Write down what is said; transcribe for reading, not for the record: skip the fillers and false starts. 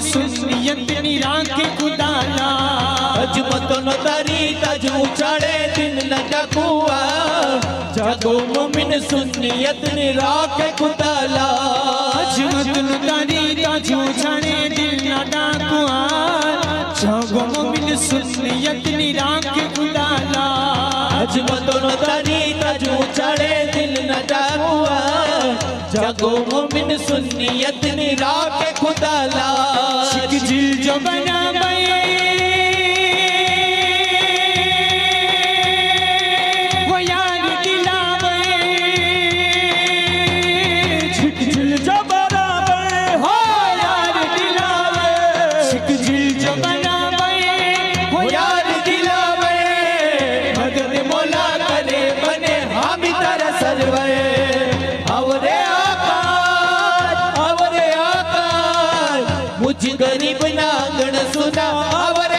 सुन्नियत निराके खुदाला अजमत no तारी ताज उछाड़े दिन न डकुआ जागो मोमिन सुन्नियत निराके खुदाला अजमत नो तारी ताज उछाड़े दिन न डकुआ जागो मोमिन सुन्नियत निराके खुदाला अजमत नो तारी ताज उछाड़े दिन न डकुआ जागो मोमिन सुन्नियत निराके खुदाला शिक जिल जो बनावे वो यार दिलावे शिक जिल जो बनावे हो यार दिलावे शिक जिल जो बनावे हो यार दिलावे भगत मोला करे बने हामी तारा सरवे आवरे आकाश मुझ गरीब नांगण सुना आवरे